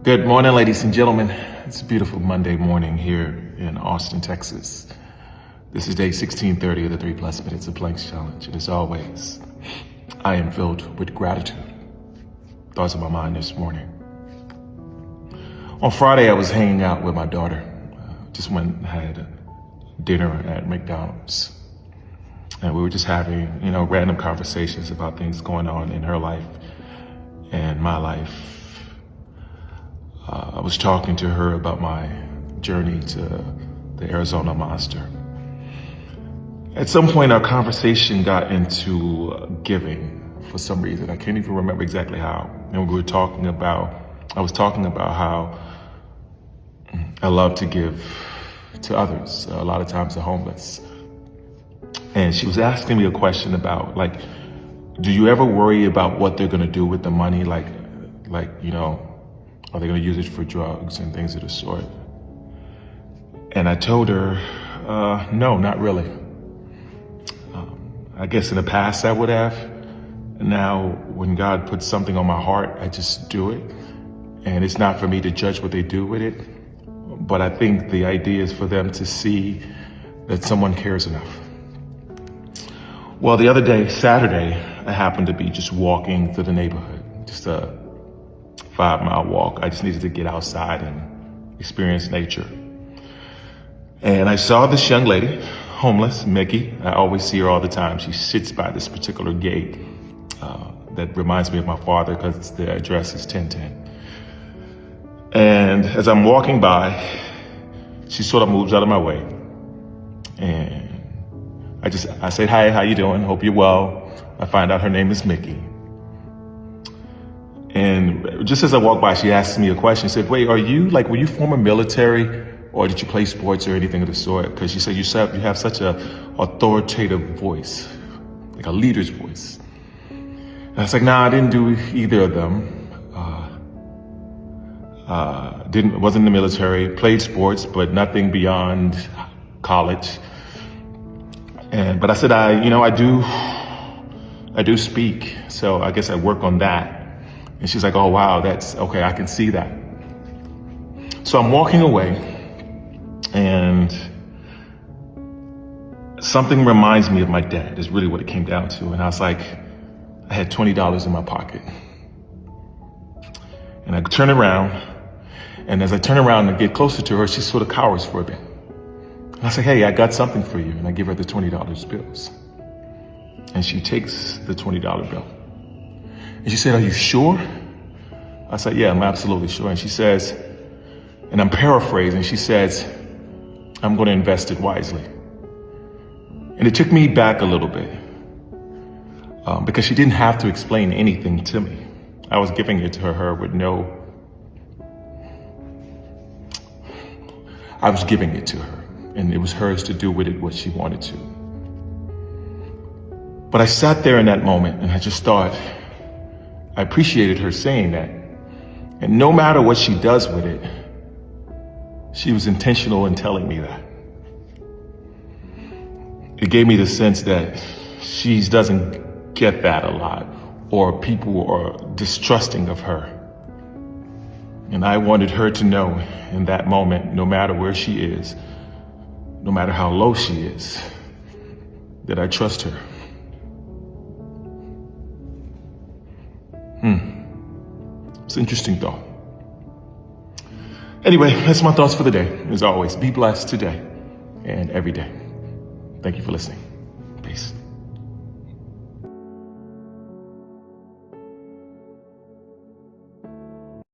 Good morning, ladies and gentlemen. It's a beautiful Monday morning here in Austin, Texas. This is day 1630 of the 3+ Minutes of Planks Challenge. And as always, I am filled with gratitude. Thoughts on my mind this morning. On Friday, I was hanging out with my daughter. Just went and had dinner at McDonald's. And we were just having, random conversations about things going on in her life and my life. I was talking to her about my journey to the Arizona Monster. At some point, our conversation got into giving for some reason. I can't even remember exactly how. And I was talking about how I love to give to others, a lot of times the homeless. And she was asking me a question about, do you ever worry about what they're gonna do with the money? Are they gonna use it for drugs and things of the sort? And I told her, no, not really. I guess in the past I would have. Now, when God puts something on my heart, I just do it. And it's not for me to judge what they do with it. But I think the idea is for them to see that someone cares enough. Well, the other day, Saturday, I happened to be just walking through the neighborhood, just a 5-mile walk. I just needed to get outside and experience nature. And I saw this young lady, homeless, Mickey. I always see her all the time. She sits by this particular gate that reminds me of my father because the address is 1010. And as I'm walking by, she sort of moves out of my way. And I said, hi, how you doing? Hope you're well. I find out her name is Mickey. And just as I walked by, she asked me a question. She said, wait, were you former military or did you play sports or anything of the sort? Because she said, you have such a authoritative voice, like a leader's voice. And I was like, nah, I didn't do either of them. Wasn't in the military, played sports, but nothing beyond college. But I said, I do speak. So I guess I work on that. And she's like, oh, wow, that's okay. I can see that. So I'm walking away and something reminds me of my dad is really what it came down to. And I was like, I had $20 in my pocket. And I turn around, and as I turn around and get closer to her, she sort of cowers for a bit. And I say, hey, I got something for you. And I give her the $20 bills. And she takes the $20 bill. And she said, are you sure? I said, yeah, I'm absolutely sure. And she says, and I'm paraphrasing, she says, I'm going to invest it wisely. And it took me back a little bit because she didn't have to explain anything to me. I was giving it to her with I was giving it to her, and it was hers to do with it what she wanted to. But I sat there in that moment and I just thought, I appreciated her saying that. And no matter what she does with it, she was intentional in telling me that. It gave me the sense that she doesn't get that a lot, or people are distrusting of her. And I wanted her to know in that moment, no matter where she is, no matter how low she is, that I trust her. It's an interesting thought. Anyway, that's my thoughts for the day. As always, be blessed today and every day. Thank you for listening. Peace.